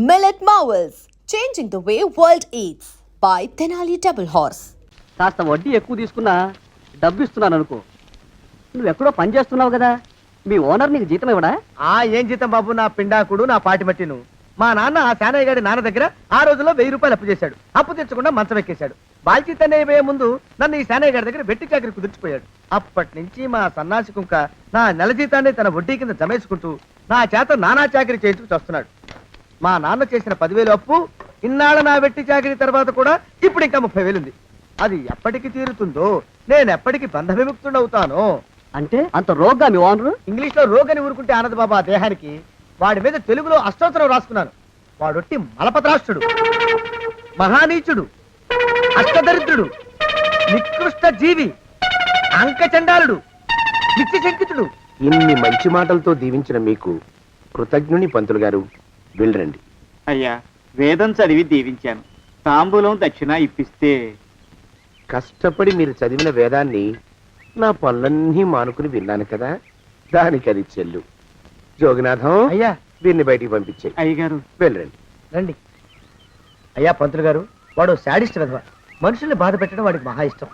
Millet Marvels, changing the way world eats by Tenali Double Horse. కాస్త వడ్డీ ఎక్కువ తీసుకున్నా డబ్బు ఇస్తున్నాను అనుకో. నువ్వు ఎక్కడో పని చేస్తున్నావు కదా, మీ ఓనర్ నీకు జీతం ఇవ్వడా? ఏం జీతం బాబు, నా పిండాకుడు, నా పాటి మట్టిను. మా నాన్న ఆ శానయ్య గారి నాన్న దగ్గర ఆ రోజుల్లో 1000 రూపాయలు అప్పు చేశాడు. అప్పు తెచ్చకుండా మంచం ఎక్కేశాడు. బాల్చిత్ అయిపోయే ముందు నన్ను ఈ శానయ్య గారి దగ్గర వెట్టి చాకరి కుదిర్చిపోయాడు. అప్పటి నుంచి మా సన్నాసి కుంక నా నెల జీతాన్ని తన వడ్డీ కింద జమేసుకుంటూ నా చేత నానా చాకరీ చేయించుకు వస్తున్నాడు. మా నాన్న చేసిన 10,000 అప్పు ఇన్నాళ్ళ నా వెట్టి చాకరీ తర్వాత కూడా ఇప్పుడు ఇంకా 30,000 ఉంది. అది ఎప్పటికి తీరుతుందో, నేను ఎప్పటికి బంధ విముక్తుడవుతానో. అంటే అంత రోగ్గా మీ ఓనరు? ఇంగ్లీష్ లో రోగని ఊరుకుంటే ఆనంద్ బాబా దేహానికి, వాడి మీద తెలుగులో అష్టోత్తరం రాసుకున్నాను. వాడొట్టి మలపత్రాష్ట్రుడు, మహానీచుడు, అష్టదరిద్రుడు, నికృష్ట జీవి, అంకచండాలుడు, నిత్యశంకితుడు. ఇన్ని మంచి మాటలతో దీవించిన మీకు కృతజ్ఞుని పంతులు గారు, వెళ్ళరండి. అయ్యా, వేదం చదివి దీవించాను, తాంబూలం దక్షిణ ఇప్పిస్తే. కష్టపడి మీరు చదివిన వేదాన్ని నా పనులన్నీ మానుకుని విన్నాను కదా, దానికి అది చెల్లు. జోగినాథం, అయ్యా వీరిని బయటికి పంపించే. అయ్యగారు వెళ్ళరండి. రండి. అయ్యా పంతులు గారు, వాడు శాడిస్ట్ విధవ. మనుషుల్ని బాధ పెట్టడం వాడికి మహా ఇష్టం.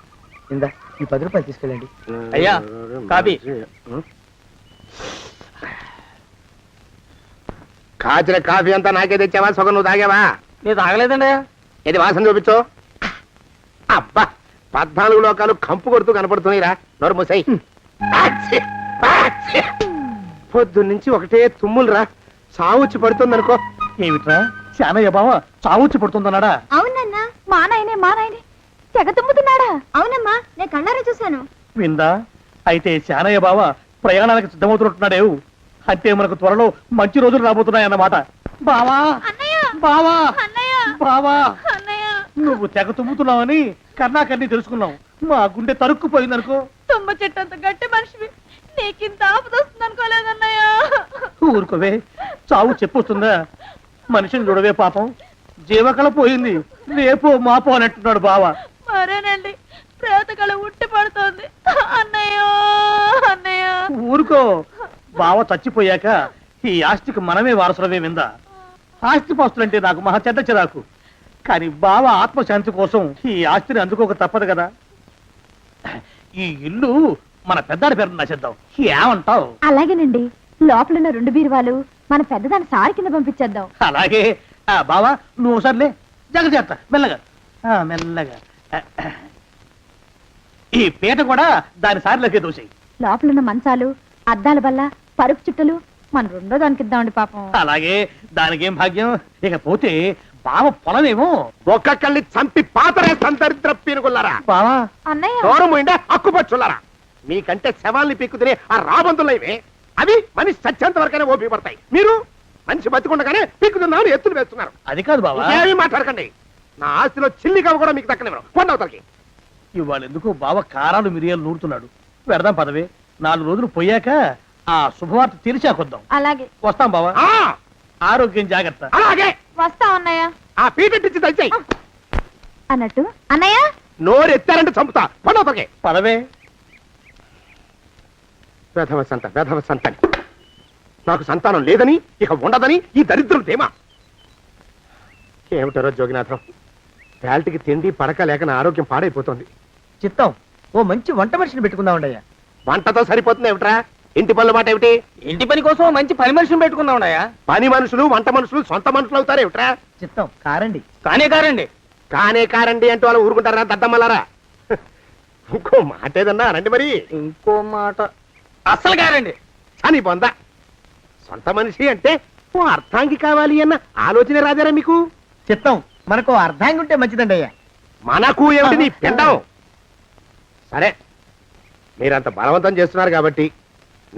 ఇందా ఈ 10 రూపాయలు తీసుకెళ్ళండి. అయ్యా, కాపీ. కాచిన కాఫీ అంతా నాకే తెచ్చావా? సగం నువ్వు తాగావా? నేను తాగలేదండి. ఇది వాసన చూపించు. అబ్బా, 14 లోకాలు కంపు కొడుతూ కనపడుతున్నాయిరా. నోరు మూసాయి. పొద్దున్నుంచి ఒకటే తుమ్ములురా, సావుచ్చి పడుతుందనుకో. ఏమిట్రా శానయ్య బావ చావుచ్చి పడుతుందన్నాడా? అవునన్నా, మా నాయనే తెగ తుమ్ముతున్నాడా? అవునమ్మా, నేను కళ్ళారా చూశాను. విందా? అయితే శానయ్య బావ ప్రయాణానికి సిద్ధమవుతున్నట్టున్నాడేవు. అంటే మనకు త్వరలో మంచి రోజులు రాబోతున్నాయన్నమాట. బావా బావా బావా, నువ్వు తెగ తుమ్ముతున్నావని కర్ణాకర్ణి తెలుసుకున్నావు. మా గుండె తరుక్కుపోయిందనుకో. తుమ్మ చెట్టు అంత గట్టి మనిషివి, నీకింత ఆపద వస్తుంది అనుకోలేదన్నయ్య. ఊరుకోవే, చావు చెప్పొస్తుందా? మనిషిని చూడవే పాపం, జీవకళ పోయింది. రేపో మాపో అన్నట్టున్నాడు బావ. మరేనండి, ప్రేతకళ ఉట్టి పడుతోంది అన్నయ్యో అన్నయ్య. ఊరుకో, బావ చచ్చిపోయాక ఈ ఆస్తికి మనమే వారసులమే. విందా? ఆస్తిపాస్తులంటే నాకు మహా చెడ్డ చిరాకు. కానీ బావ ఆత్మశాంతి కోసం ఈ ఆస్తిని అందుకోక తప్పదు కదా. ఈ ఇల్లు మన పెద్దాడి పేరు నచ్చేద్దాం, ఏమంటావు? అలాగేనండి, లోపలున్న 2 బీరువాలు మన పెద్దదాని సారి కింద పంపించేద్దాం. అలాగే. బావా నువ్వు సర్లే, జాగ్రత్త, మెల్లగా మెల్లగా. ఈ పీట కూడా దాని సారిలోకే దోసేయి. లోపలున్న మంచాలు, అద్దాల బల్ల, పరుపు చుట్టలు మన 2వ దానికి ఇద్దామండి పాపం. అలాగే, దానికేం భాగ్యం. ఇకపోతే బావ పొలమేమో ఒక్కొక్కల్ని చంపి పాతరేస్తాను దరిద్ర పీనుకున్నారా. బావా అన్నయ్య, దూరం పోయిండే అక్కుపచ్చులారా. మీకంటే శవాల్ని పీక్కు తినే ఆ రాబందులైవే, అవి మనిషి చచ్చేంత వరకనే ఓపి పడతాయి. మీరు మనిషి బతికుండగానే పీక్కుతున్నామని ఎత్తులు వేస్తున్నారు. అది కాదు బావా. ఏమీ మాట్లాడకండి. నా ఆస్తిలో చిల్లి కవ్వ కూడా మీకు దక్కనివ్వరు. కొండవతలకి. ఇవాళ ఎందుకో బావ కారాలు మిరియాలు నూరుతున్నాడు. పెడదాం పదవే, 4 రోజులు పోయాక ఆ శుభవార్త తెలిసాకొద్దాం. అలాగే వస్తాం బావా. ఆరోగ్యం జాగ్రత్త. అలాగే. వస్తా అన్నయ్య. ఆ పీటెట్టించి దయచేయి. అన్నట్టు అన్నయ్య, నోరు ఎత్తారంటే చంపుతా. కొండవతలకి. పదవే. వేధవ సంతానం. నాకు సంతానం లేదని, ఇక ఉండదని ఈ దరిద్రులు ధీమా. ఏమిటారో జోగినాథం, వేల్టికి తిండి పడక లేక నా ఆరోగ్యం పాడైపోతుంది. చిత్తం, ఓ మంచి వంట మనిషిని పెట్టుకుందామండయ్యా. వంటతో సరిపోతుంది ఏమిట్రా? ఇంటి పనుల మాట ఏమిటి? ఇంటి పని కోసం మంచి పని మనిషిని పెట్టుకుందాం. పని మనుషులు వంట మనుషులు సొంత మనుషులు అవుతారు ఏమిట్రా? చిత్తం కారండి. కారండి. కారండి అంటూ వాళ్ళు ఊరుకుంటారా దద్దమ్మలారా? ఇంకో మాట ఏదన్నా రండి మరి. ఇంకో మాట అస్సలు కారండి. అని పొందా, సొంత మనిషి అంటే ఓ అర్థాంగి కావాలి అన్న ఆలోచన రాజారా మీకు? చిత్తం, మనకు అర్ధాంగి ఉంటే మంచిదండి అయ్యా. మనకు ఏమిటి నీ పిండం? సరే, మీరంత బలవంతం చేస్తున్నారు కాబట్టి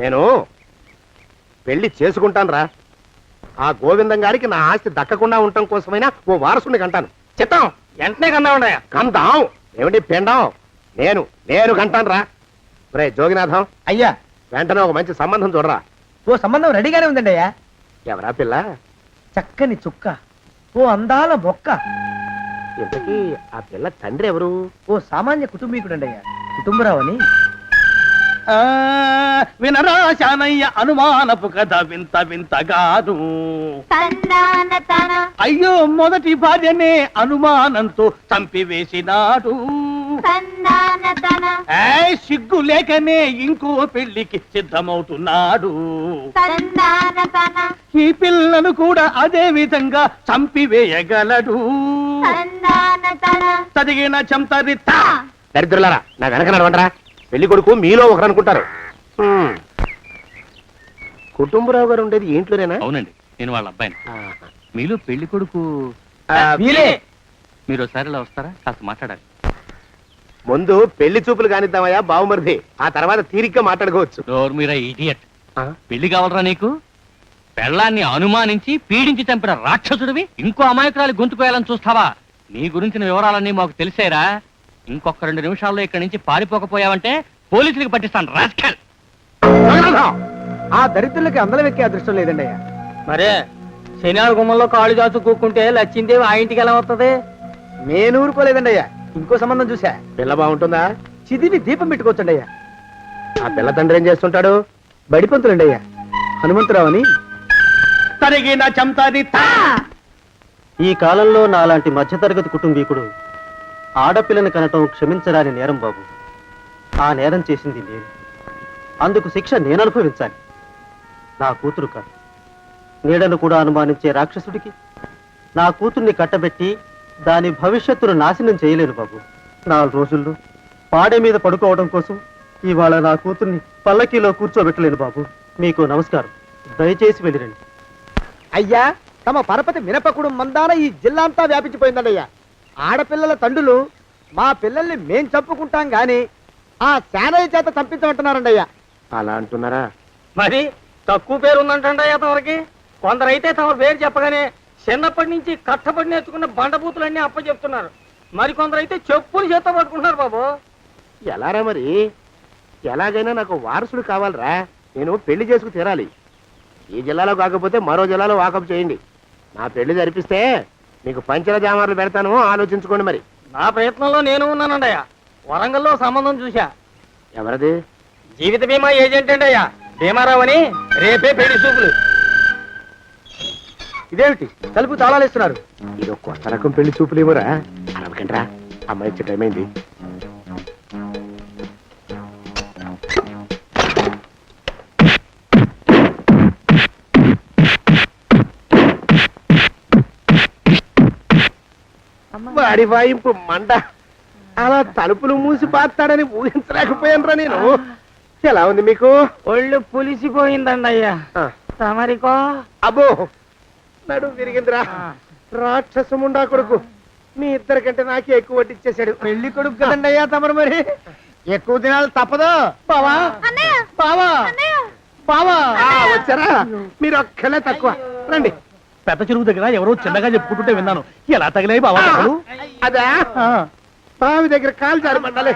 నేను పెళ్లి చేసుకుంటాను రా. ఆ గోవిందం గారికి నా ఆస్తి దక్కకుండా ఉండటం కోసమైనా ఓ వారసుని కంటాను. చిత్తం, వెంటనే కన్నావుండయా. కందాం ఏమిటి పిండం? నేను కంటాను రా. రే జోగినాథం, అయ్యా వెంటనే ఒక మంచి సంబంధం చూడరా. ఓ సంబంధం రెడీగానే ఉందండి అయ్యా. ఎవరా పిల్ల? చక్కని చుక్క, ఓ అందాల బొక్క. ఇంతకీ ఆ పిల్ల తండ్రి ఎవరు? ఓ సామాన్య కుటుంబీకుడండి అయ్యా, కుటుంబరావు అని. వినరా శానయ్య అనుమానపు కథ వింత వింతగాదు. తందాన తన అయ్యో మొదటి భార్యనే అనుమానంతో చంపివేసినాడు. సిగ్గు లేకనే ఇంకో పెళ్లికి సిద్ధమవుతున్నాడు. ఈ పిల్లను కూడా అదే విధంగా చంపివేయగలడు. తదిగిన చంతరిత. దరిద్రులారా నాకు వెనక నడవంటరా. పెళ్లి కొడుకు మీలో ఒకరు అనుకుంటారు. కుటుంబరావు గారు ఉండేది ఇంట్లోనేనా? అవునండి, నేను వాళ్ళ అబ్బాయిని. ఆహా. మీలో పెళ్లి కొడుకు మీరే. మీరు ఒకసారి ఇలా వస్తారా? కాస్త మాట్లాడాలి. ముందు పెళ్లి చూపులు కానిద్దామయ్యా బావుమరిది, ఆ తర్వాత తీరిగ్గా మాట్లాడుకోవచ్చు. మీరా ఇడియట్. పెళ్లి కావాలరా నీకు? పెళ్ళాన్ని అనుమానించి పీడించి చంపిన రాక్షసుడివి ఇంకో అమాయకురాలి గొంతుకోయాలని చూస్తావా? నీ గురించిన వివరాలన్నీ మాకు తెలిసేరా. ఇంకొక 2 నిమిషాల్లో ఇక్కడి నుంచి పారిపోకపోయావంటే పోలీసులకు పట్టిస్తాను. రాస్కల్. ఆ దరిద్రులకి అందలం ఎక్కే అదృష్టం లేదండి అయ్యా. మరే శనివారం గుమ్మంలో కాళ్ళు చాచు కూకుంటే లచ్చిందేవి ఆ ఇంటికి ఎలా వస్తుంది? నేను ఊరుకోలేదండి అయ్యా. ఇంకో సంబంధం చూసా. పిల్ల బాగుంటుందా? చిదివి దీపం పెట్టుకోవచ్చండి అయ్యా. ఆ పిల్ల తండ్రి ఏం చేస్తుంటాడు? బడిపంతులండి అయ్యా. హనుమంతరావు అని. తరిగిన చంతరిత. ఈ కాలంలో నాలాంటి మధ్యతరగతి కుటుంబీకుడు ఆడపిల్లని కనటం క్షమించరాని నేరం బాబు. ఆ నేరం చేసింది నేను. అందుకు శిక్ష నేను అనుభవించాలి. నా కూతురు కాదు, నీడను కూడా అనుమానించే రాక్షసుడికి నా కూతుర్ని కట్టబెట్టి దాని భవిష్యత్తును నాశనం చేయలేను బాబు. 4 రోజుల్లో పాడే మీద పడుకోవడం కోసం ఇవాళ నా కూతుర్ని పల్లకీలో కూర్చోబెట్టలేను బాబు. మీకు నమస్కారం, దయచేసి వెళ్ళిరండి. అయ్యా, తమ పరపతి మినపకుడు మందాన ఈ జిల్లా అంతా వ్యాపించిపోయిందండి అయ్యా. ఆడపిల్లల తండ్రులు మా పిల్లల్ని మేం చంపుకుంటాం గాని ఆ శానయ్య చేత చంపించమంటున్నారండి అయ్యా. అలా అంటున్నారా? మరి తక్కువ పేరు ఉందంటే తమరికి. కొందరైతే తమ పేరు చెప్పగానే చిన్నప్పటి నుంచి కట్టబడి నేర్చుకున్న బండబూతులన్నీ అప్పచెప్తున్నారు. మరి కొందరైతే చెప్పులు చేత పట్టుకుంటున్నారు బాబు. ఎలారా మరి? ఎలాగైనా నాకు వారసుడు కావాలరా. నేను పెళ్లి చేసుకు తీరాలి. ఈ జిల్లాలో కాకపోతే మరో జిల్లాలో వాకప్ చేయండి. నా పెళ్లి జరిపిస్తే మీకు పంచల జామార్లు పెడతాను, ఆలోచించుకోండి. మరి నా ప్రయత్నంలో నేను ఉన్నానండి అయ్యా. వరంగల్లో సంబంధం చూశా. ఎవరది? జీవిత బీమా ఏజెంట్ అండి అయ్యా, భీమారావు అని. రేపే పెళ్లి చూపులు. ఇదేమిటి తలుపు తాళాలు ఇస్తున్నారు? ఇది ఒక కొత్త రకం పెళ్లి చూపులేమోరా. అరవకండ్రా, అమ్మాయి వచ్చే టైం అయింది. వాడి వాయింపు మండ. అలా తలుపులు మూసి పాతాడని ఊహించలేకపోయానురా నేను. ఎలా ఉంది మీకు? ఒళ్ళు పులిసిపోయిందండి అయ్యా. తమరికో? అబ్బో, నడు విరిగిందిరా. రాక్షసముండా కొడుకు మీ ఇద్దరికంటే నాకే ఎక్కువ వడ్డిచ్చేశాడు. పెళ్లి కొడుకు కదండి అయ్యా తమరు. మరి ఎక్కువ దినాలు తప్పదు. బావా బావా బావా. వచ్చారా? మీరు ఒక్కలే తక్కువ. రండి. పెద్ద చెరువు దగ్గర ఎవరో చిన్నగా చెప్పుకుంటుంటే విన్నాను. ఎలా తగిలాయి బాబా? అదా బావి దగ్గర కాలు జారి మండాలి.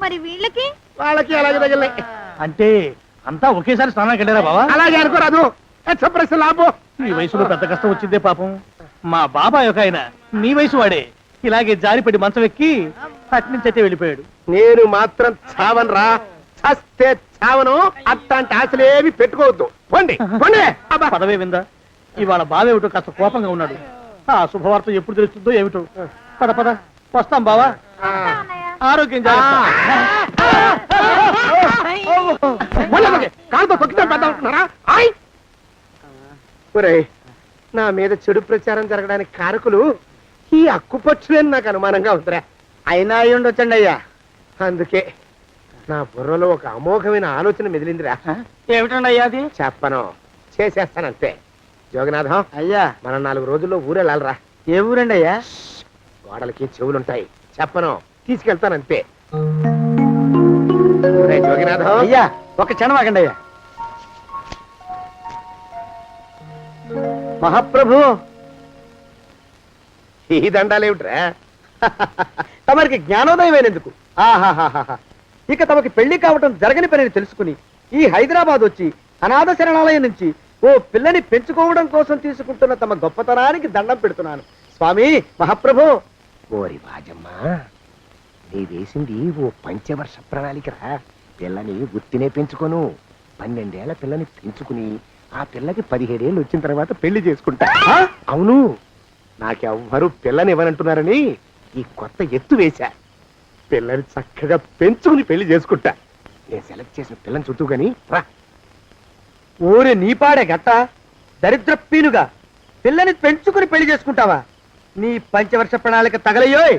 మరి వీళ్ళకి? వాళ్ళకి అలాగే తగిలే. అంటే అంతా ఒకేసారి స్నానానికి వెళ్ళారా బావా? అలాగే అనుకోరాదు. ప్రశ్న లాభం. ఈ వయసులో పెద్ద కష్టం వచ్చిందే పాపం. మా బాబాయ్ ఒక ఆయన నీ వయసు వాడే ఇలాగే జారిపడి మంచం ఎక్కి అట్నుంచి అయితే వెళ్ళిపోయాడు. నేను మాత్రం చావను రా. చస్తే చావను. అట్లాంటి ఆశలేమి పెట్టుకోవద్దు. పండి పండి. పదవే విందా. ఇవాళ బావేమిటో కాస్త కోపంగా ఉన్నాడు. ఆ శుభవార్త ఎప్పుడు తెలుస్తుందో ఏమిటో. పద పద వస్తాం బావా. ఆరోగ్యం జాగ్రత్త. కాలుతో తొక్కితే పెద్ద ఉంటున్నారా? నా మీద చెడు ప్రచారం జరగడానికి కారకులు ఈ అక్కుపచ్చులేని నాకు అనుమానంగా ఉందిరా. అయినా అయి ఉండొచ్చండి అయ్యా. అందుకే నా బుర్రలో ఒక అమోఘమైన ఆలోచన మెదిలిందిరా. ఏమిటండి అయ్యా అది? చెప్పను, చేసేస్తానంతే. జోగనాథం అయ్యా, మనం 4 రోజుల్లో ఊరెళ్ళాలరా. ఏ ఊరండి అయ్యా? గోడలకి చెవులుంటాయి. చెప్పను, తీసుకెళ్తానంతే. జోగినాథం అయ్యా, ఒక క్షణం ఆగండి అయ్యా. మహాప్రభు, ఈ దండాలేమిట్రా? తమరికి జ్ఞానోదయమైనందుకు. ఆహాహాహా. ఇక తమకి పెళ్లి కావటం జరగని పనిని తెలుసుకుని ఈ హైదరాబాద్ వచ్చి అనాథ శరణాలయం నుంచి ఓ పిల్లని పెంచుకోవడం కోసం తీసుకుంటున్న తమ గొప్పతనానికి దండం పెడుతున్నాను స్వామి. మహాప్రభు. ఓరి వాజమ్మా, నీ వేసింది ఓ పంచవర్ష ప్రణాళికరా. పిల్లని గుర్తినే పెంచుకోను. 12 ఏళ్ల పిల్లని పెంచుకుని ఆ పిల్లకి 17 ఏళ్ళు వచ్చిన తర్వాత పెళ్లి చేసుకుంటా. అవును, నాకెవ్వరూ పిల్లని ఇవ్వనంటున్నారని ఈ కొత్త ఎత్తు వేశా. పిల్లని చక్కగా పెంచుకుని పెళ్లి చేసుకుంటా. నేను సెలెక్ట్ చేసిన పిల్లని చుట్టూ గాని రా. ఊరి నీపాడే గట్ట దరిద్ర పీనుగా పిల్లని పెంచుకుని పెళ్లి చేసుకుంటావా? నీ పంచవర్ష ప్రణాళిక తగలయ్యోయ్.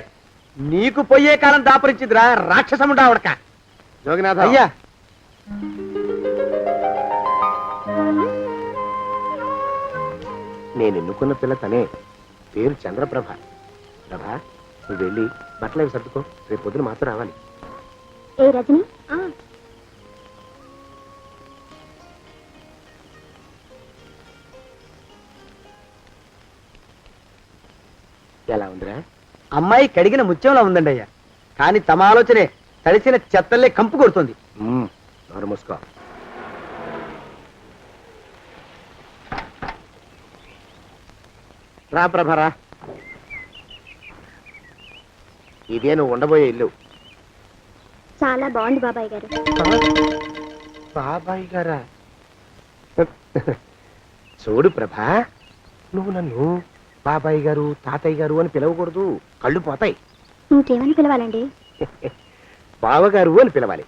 నీకు పోయే కాలం దాపరించిందిరా రాక్షసముడా ఉడక. జోగినాథ అయ్యా నేను ఎన్నుకున్న పిల్ల తనే. పేరు చంద్రప్రభ. ప్రభ, నువ్వు వెళ్ళి బట్టలు అవి సర్దుకో. రేపు పొద్దున మాత్రం రావాలి. ఏ రజని ఎలా ఉందిరా? అమ్మాయి కడిగిన ముత్యంలా ఉందండి అయ్యా. కానీ తమ ఆలోచనే తడిసిన చెత్తల్లే కంపు కొడుతుంది. నోరు మూసుకో. రా ప్రభరా, ఇదే నువ్వు ఉండబోయే ఇల్లు. చాలా బాగుంది బాబాయ్ గారు. బాబాయ్ గారా? చూడు ప్రభా, నువ్వు నన్ను బాబాయ్ గారు తాతయ్య గారు అని పిలవకూడదు. కళ్ళు పోతాయి. ఇంకేమని పిలవాలండి? బావగారు అని పిలవాలి.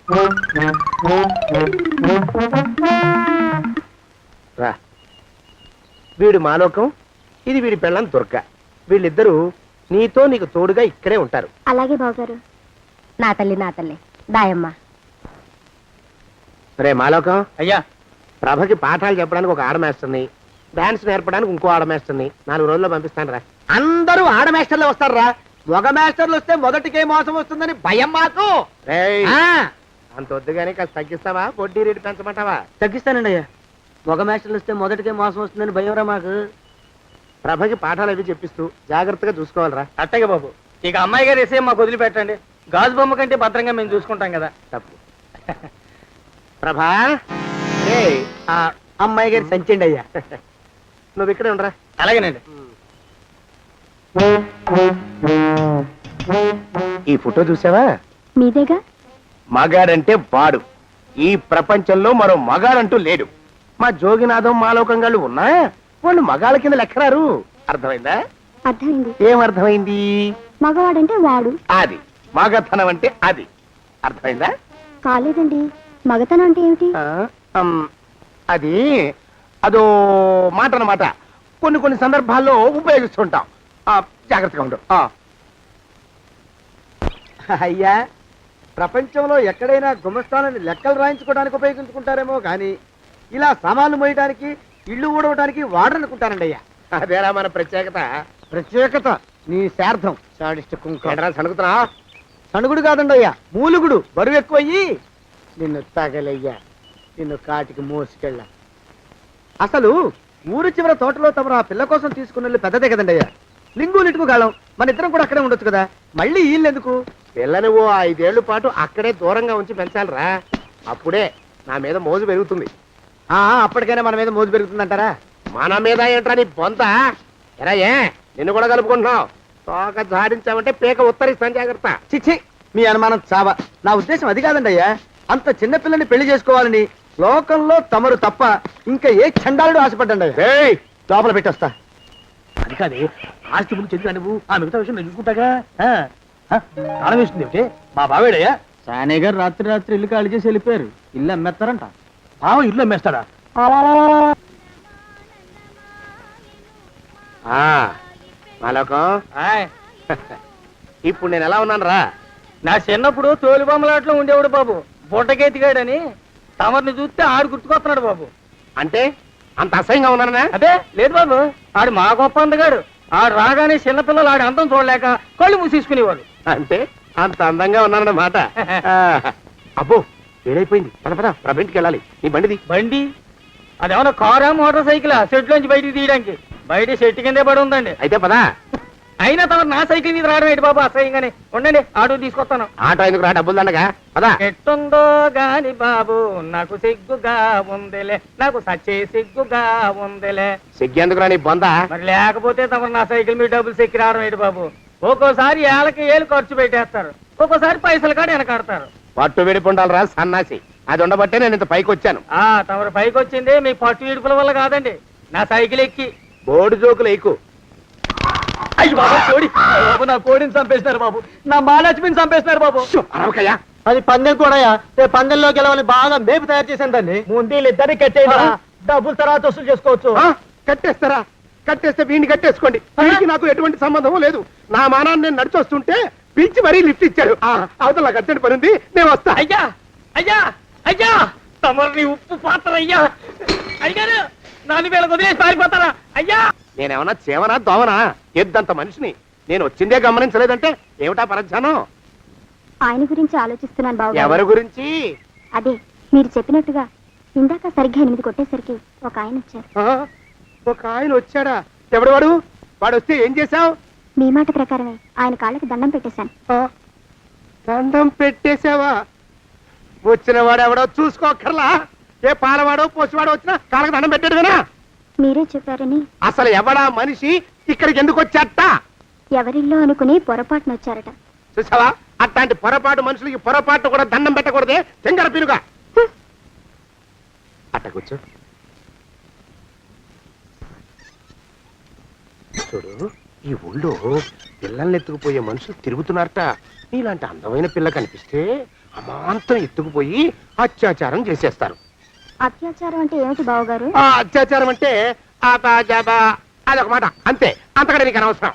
రా. వీడు మాలోకం, ఇది వీడి పెళ్ళం దుర్గ. వీళ్ళిద్దరూ నీతో నీకు తోడుగా ఇక్కడే ఉంటారు. అలాగే బావగారు. నా తల్లి దాయమ్మ. రే మాలోకం, అయ్యా ప్రభకి పాఠాలు చెప్పడానికి ఒక ఆడమేస్టర్ని, డాన్స్ నేర్పడానికి ఇంకో ఆడమేస్టర్ని 4 రోజుల్లో పంపిస్తాను రా. అందరూ ఆడ మాస్టర్లు వస్తారా? మగ మాస్టర్లు వస్తే మొదటికే మోసం వస్తుందని భయం మాకు. రేయ్, ఆ, అంత వద్దుగానే కాస్త తగ్గిస్తావా? వడ్డీ రేటు పెంచమంటావా? తగ్గిస్తానండి అయ్యా. మగ మాస్టర్లు వస్తే మొదటికే మోసం వస్తుందని భయంరా మాకు. ప్రభకి పాఠాలు అవి చెప్పిస్తూ జాగ్రత్తగా చూసుకోవాలిరా. అట్టగే బాబు. ఇక అమ్మాయి గారు వేసే మాకు వదిలిపెట్టండి. గాజు బొమ్మ కంటే భద్రంగా మేము చూసుకుంటాం కదా. తప్పు. ప్రభా, రేయ్, ఆ అమ్మాయి గారి సంచండి అయ్యా. నువ్వు ఇక్కడే ఉండరా. అలాగేనండి. ఈ ఫోటో చూసావా? మీదేగా. మగాడంటే వాడు. ఈ ప్రపంచంలో మరో మగాడంటూ లేడు. మా జోగినాథం మాలోకంగాళ్ళు ఉన్నా వాళ్ళు మగాళ్ళ కింద లెక్కరారు. అర్థమైందా? అర్థమైంది. ఏమర్థమైంది? మగవాడంటే వాడు. అది మగతనం అంటే అది. అర్థమైందా? కాలేదండి. మగతనం అంటే ఏమిటి? అది అదో మాట అన్నమాట. కొన్ని సందర్భాల్లో ఉపయోగిస్తుంటాం. జాగ్రత్తగా ఉండు. అయ్యా, ప్రపంచంలో ఎక్కడైనా గుమస్థానాన్ని లెక్కలు రాయించుకోవడానికి ఉపయోగించుకుంటారేమో కానీ ఇలా సామాన్లు మోయడానికి, ఇల్లు ఊడవడానికి వాడరనుకుంటానండి అయ్యా. అదేరా మన ప్రత్యేకత. ప్రత్యేకత నీ శార్థం. సాడిస్ట్ కుంక. సణుకుతున్నా? సణుగుడు కాదండి అయ్యా, మూలుగుడు. బరువు ఎక్కువయ్యి నిన్ను తగలయ్యా, నిన్ను కాటికి మోసుకెళ్ళ. అసలు ఊరు చివర తోటలో తమరు ఆ పిల్ల కోసం తీసుకున్న పెద్దదే కదండి అయ్యా. లింగు లిటుకు గాలం. మన ఇద్దరం కూడా అక్కడే ఉండొచ్చు కదా. మళ్ళీ వీళ్ళెందుకు? పిల్లని ఓ 5 ఏళ్ల పాటు అక్కడే దూరంగా ఉంచి పెంచాలిరా. అప్పుడే నా మీద మోజు పెరుగుతుంది. అప్పటికైనా మన మీద మోజు పెరుగుతుందంటారా? మన మీద ఏంట్రా నీ బొంత? ఎరా, ఏ నిన్ను కూడా కలుపుకుంటున్నావు? తోక జాడించావంటే పీక ఉత్తరిస్తాను. జాగ్రత్త. చిచ్చి, మీ అనుమానం చావా. నా ఉద్దేశం అది కాదండి అయ్యా. అంత చిన్న పిల్లని పెళ్లి చేసుకోవాలని లోకంలో తమరు తప్ప ఇంకా ఏ చండాలుడు ఆశపడ్డండి అయ్యా. ఏయ్, లోపల పెట్టొస్తా. అది కాదే, ఆస్తి ముందు చెందుగా నువ్వు ఆ మిగతా విషయం నేను చూసుకుంటాగా. తాళం వేస్తుంది ఏమిటి? మా బావేడయ్యా. సానే గారు రాత్రి ఇల్లు ఖాళీ చేసి వెళ్ళిపోయారు. ఇల్లు అమ్మేస్తారంట. బావ ఇల్లు అమ్మేస్తాడా? మాలోకం, ఇప్పుడు నేను ఎలా ఉన్నాను రా? నా చిన్నప్పుడు తోలు బొమ్మలాట్లో ఉండేవాడు బాబు. బుట్టకెత్తిగాడని తమరిని చూస్తే ఆడు గుర్తుకొస్తున్నాడు బాబు. అంటే అంత అసహ్యంగా ఉన్నానా? అదే లేదు బాబు, ఆడు మా గొప్ప అందగాడు. ఆడు రాగానే చిన్నపిల్లలు ఆడి అందం చూడలేక కళ్ళు మూసేసుకునేవాడు. అంటే అంత అందంగా ఉన్నానన్నమాట. అబ్బో, ఏడైపోయింది. పద పద, ప్రభింటికి వెళ్ళాలి. నీ బండిది. బండి అదేమన్నా కారా మోటార్ సైకిల్ సెట్ లోంచి బయటికి తీయడానికి? బయట చెట్టు కిందే పడి ఉందండి. అయితే పదా. అయినా తమ నా సైకిల్ మీద రావడం ఏంటి బాబు? అసహ్యంగానే ఉండండి, ఆటో తీసుకొస్తాను. ఆటో ఎందుకు రా? డబ్బులు దండగా. పదా. ఎట్టుందో గాని బాబు నాకు సిగ్గుగా ఉందిలే, నాకు సచ్చే సిగ్గుగా ఉందిలే. సిగ్గెందుకు రా నీ బొంద? మరి లేకపోతే తమ నా సైకిల్ మీద డబ్బులు సెక్కి రావడం ఏంటి బాబు? ఒక్కోసారి ఏళ్ళకి ఏళ్ళు ఖర్చు పెట్టేస్తారు, ఒక్కోసారి పైసలు కాడ వెనకాడతారు. పట్టు విడిపుండాలి రా సన్నాసి. అది ఉండబట్టే నేను ఇంత పైకి వచ్చాను. తమరు పైకి వచ్చింది మీ పట్టు ఇడుపుల వల్ల కాదండి, నా సైకిల్ ఎక్కి. బోర్డు జోకులు ఎక్కువ. అయ్యి బాబు కోడి బాబు, నా కోడిని చంపేసినారు బాబు, నా మహాలక్ష్మిని చంపేసినారు బాబు. అరవకయ్యా. అది పందెం కూడా రేపు పందెంలో గెలవని బాగా మేపు తయారు చేశాను దాన్ని. ముందు వీళ్ళిద్దరిని కట్టేయరా, డబ్బులు తర్వాత వసూలు చేసుకోవచ్చు. కట్టేస్తారా? కట్టేస్తే వీడిని కట్టేసుకోండి. వీడికి నాకు ఎటువంటి సంబంధం లేదు. నా మానాన్ని నేను నడిచొస్తుంటే పిలిచి మరీ లిఫ్ట్ ఇచ్చాడు. అవతల నాకు అర్జెంట్ పని ఉంది, నేను వస్తా. అయ్యా అయ్యా అయ్యా, తమరిని ఉప్పు పాత్ర అయ్యా. అయ్యారు నాలుగు వేల వదిలేసి పారిపోతారా అయ్యా? నేనేమన్నా చేవనా దోవనా? ఎద్దంత మనిషిని నేను వచ్చిందే గమనించలేదంటే ఏమిటా పరధ్యానం? ఆయన గురించి ఆలోచిస్తున్నాను బాబు. ఎవరి గురించి? అదే మీరు చెప్పినట్టుగా ఇందాక సరిగ్గా 8 కొట్టేసరికి ఒక ఆయన వచ్చారు. ఒక ఆయన వచ్చాడా? ఎవడు వాడు? వాడు వస్తే ఏం చేశావు? మీ మాట ప్రకారమే ఆయన కాళ్ళకి దండం పెట్టేశాను. దండం పెట్టేశావా? వచ్చిన వాడు ఎవడో చూసుకోకర్లా. ఏ పాలవాడో పోసివాడో వచ్చినా కాళ్ళకి దండం పెట్టాడువేనా? మీరే చెప్పారని. అసలు ఎవడా మనిషి ఇక్కడికి ఎందుకు వచ్చాట? ఎవరిల్లో అనుకుని పొరపాటున వచ్చారట. చూసావా, అట్లాంటి పొరపాటు మనుషులకి పొరపాటు కూడా దండం పెట్టకూడదే, తెంగర పినుగా. అట్ట కూర్చో. చూడు, ఈ ఊళ్ళో పిల్లల్ని ఎత్తుకుపోయే మనుషులు తిరుగుతున్నారట. నీలాంటి అందమైన పిల్ల కనిపిస్తే అమాంతం ఎత్తుకుపోయి అత్యాచారం చేసేస్తారు. అత్యాచారం అంటే ఏమిటి బావగారు? ఆ అత్యాచారం అంటే అదొక మాట, అంతే. అంతకంటే నీకు అనవసరం.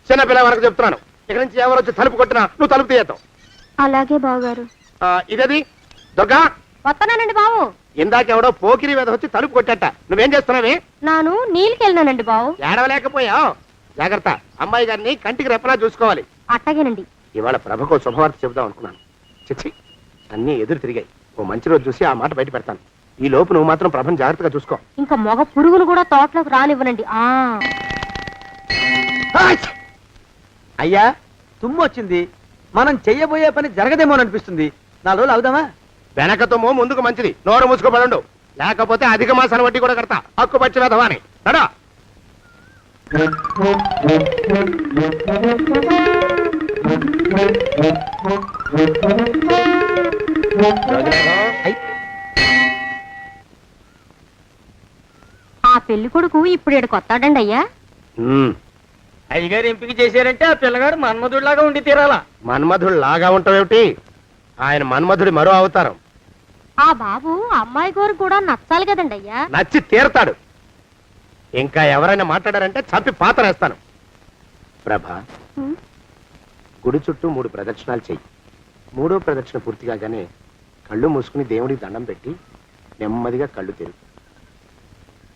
చిన్నపిల్ల వరకు చెప్తున్నాను. ఇక్కడి నుంచి ఎవరు వచ్చి తలుపు కొట్టినా నువ్వు తలుపు తీయతావు. అలాగే బావగారు. ఇదేది దుర్గా? వస్తున్నానండి బావు. ఇందాకెవడో పోకిరి మీద వచ్చి తలుపు కొట్టట. నువ్వేం చేస్తున్నావే? నాను నీళ్ళకి వెళ్ళినానండి బావు. ఏడవలేకపోయావు. జాగ్రత్త, అమ్మాయి గారిని కంటికి రెప్పలా చూసుకోవాలి. అట్టగేనండి. ఇవాళ ప్రభకు శుభవార్త చెబుదాం అనుకున్నాను. చిచ్చి, అన్నీ ఎదురు తిరిగాయి. ఓ మంచి రోజు చూసి ఆ మాట బయట పెడతాను. ఈ లోపు నువ్వు మాత్రం ప్రభను జాగ్రత్తగా చూసుకో. ఇంకా మగ పురుగులు కూడా తోటలోకి రానివ్వనండి. అయ్యా తుమ్ము వచ్చింది, మనం చెయ్యబోయే పని జరగదేమో అనిపిస్తుంది. 4 రోజులు అవుదామా? వెనకతోమో ముందుకు మంచిది. నోరు మూసుకోబడండు, లేకపోతే అధిక మాసాల వడ్డీ కూడా కడతా. హక్కు పచ్చి వెధవాని నడా. ఆ పెళ్లి కొడుకు ఇప్పుడు ఇక్కడ కొత్తాడండి అయ్యా. అయ్యగారు ఎంపిక చేశారంటే ఆ పిల్లగాడు మన్మధుడిలాగా ఉండి తీరాలా. మన్మధుడు లాగా ఉంటావేమిటి? ఆయన మన్మధుడి మరో అవతారం. ఆ బాబు అమ్మాయి గారు కూడా నచ్చాలి కదండి అయ్యా. నచ్చి తీరతాడు. ఇంకా ఎవరైనా మాట్లాడారంటే చంపి పాతరేస్తాను. ప్రభా, గుడి చుట్టూ 3 ప్రదక్షిణాలు చెయ్యి. 3వ ప్రదక్షిణ పూర్తి కాగానే కళ్ళు మూసుకుని దేవుడికి దండం పెట్టి నెమ్మదిగా కళ్ళు తెరుగు.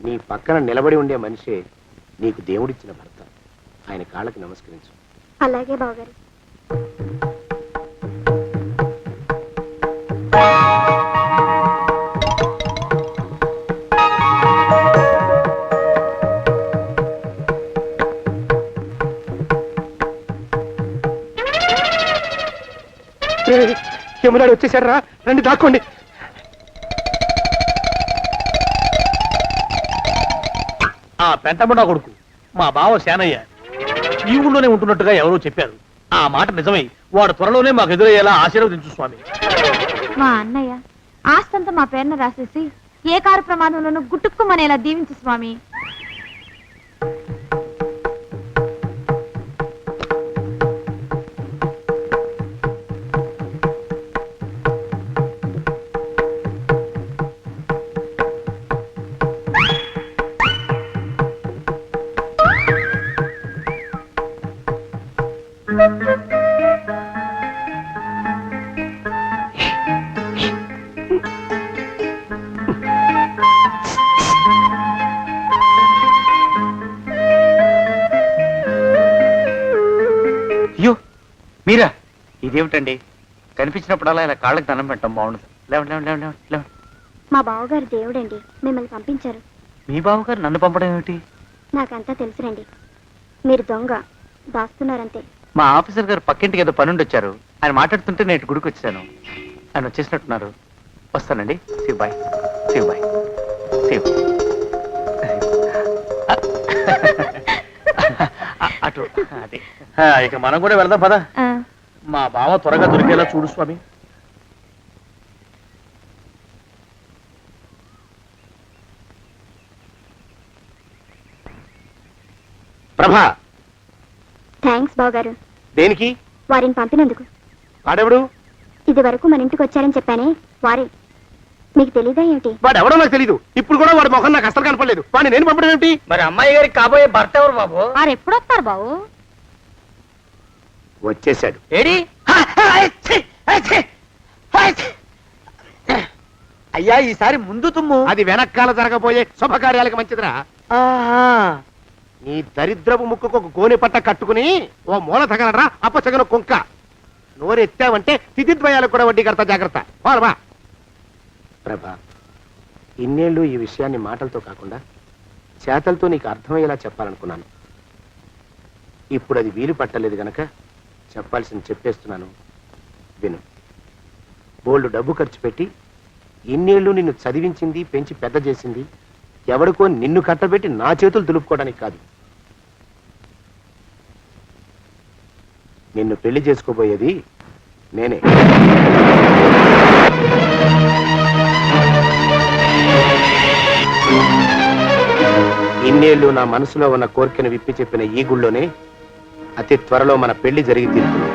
నీ పక్కన నిలబడి ఉండే మనిషే నీకు దేవుడిచ్చిన భర్త. ఆయన కాళ్ళకి నమస్కరించు. అలాగే బావగారు. యమునాడు వచ్చేసాడు రా, రండి దాక్కోండి. ఆ పెంటముడా కొడుకు మా బావ శానయ్య ఈ ఊళ్ళోనే ఉంటున్నట్టుగా ఎవరో చెప్పారు. ఆ మాట నిజమై వాడు త్వరలోనే మాకు ఎదురయ్యేలా ఆశీర్వదించు స్వామి. మా అన్నయ్య ఆస్తంతా మా పేరున రాసేసి ఏ కారు ప్రమాదంలోనూ గుట్టుక్కుమనేలా దీవించు స్వామి. అయ్యో మీరా? ఇదేమిటండి, కనిపించినప్పుడల్లా ఇలా కాళ్ళకి దండం పెట్టడం బాగుండదు. లేవండి లేవండి లేవండి లేవండి. మా బావగారు దేవుడండి, మిమ్మల్ని పంపించారు. మీ బావగారు నన్ను పంపడం ఏమిటి? నాకంతా తెలుసురండి. మీరు దొంగ దాస్తున్నారంతే. మా ఆఫీసర్ గారు పక్కింటికి ఏదో పనుండి వచ్చారు. ఆయన మాట్లాడుతుంటే నేను గుడికి వచ్చాను. ఆయన వచ్చేసినట్టున్నారు. వస్తానండి. Shiv bye, Shiv bye, Shiv. అటు అదే. ఇక మనం కూడా వెళ్దాం పద. మా బావ త్వరగా దొరికేలా చూడు స్వామి. ప్రభా, థ్యాంక్స్ బావగారు, దేనికి? వారిని పంపినందుకు. వాడెవడు? ఇది వరకు మన ఇంటికి వచ్చారని చెప్పానే వారే. మీకు తెలీదా ఏమిటి? వాడు ఎవడో నాకు తెలీదు. ఇప్పుడు కూడా వాడి మొహం నాకు అసలు కనపడలేదు. వాడిని నేను పంపడం ఏమిటి? మరి అమ్మాయి గారికి కాబోయే భర్త ఎవరు బాబు? వారు ఎప్పుడు వస్తారు బావు? వచ్చేసాడు. ఏడి? అయ్యా, ఈసారి ముందు తుమ్ము. అది వెనకాల జరగబోయే శుభకార్యాలకు మంచిదిరా. నీ దరిద్రపు ముక్కుకు ఒక గోనె పట్ట కట్టుకుని ఓ మూల తగలరా అప్పచగన కుంక. నోరెత్తావంటే తిథిద్వయాలకు కూడా వడ్డీ కడతా, జాగ్రత్త. పోరబా. ప్రభా, ఇన్నేళ్ళు ఈ విషయాన్ని మాటలతో కాకుండా చేతలతో నీకు అర్థమయ్యేలా చెప్పాలనుకున్నాను. ఇప్పుడు అది వీలు పట్టలేదు గనక చెప్పాల్సింది చెప్పేస్తున్నాను, విను. బోల్డు డబ్బు ఖర్చు పెట్టి ఇన్నేళ్ళు నిన్ను చదివించింది, పెంచి పెద్ద చేసింది ఎవడికో నిన్ను కట్టబెట్టి నా చేతులు దులుపుకోవడానికి కాదు. నిన్ను పెళ్లి చేసుకోబోయేది నేనే. ఇన్నేళ్ళు నా మనసులో ఉన్న కోరికను విప్పి చెప్పిన ఈ గుళ్ళోనే అతి త్వరలో మన పెళ్లి జరిగి తీరుతుంది.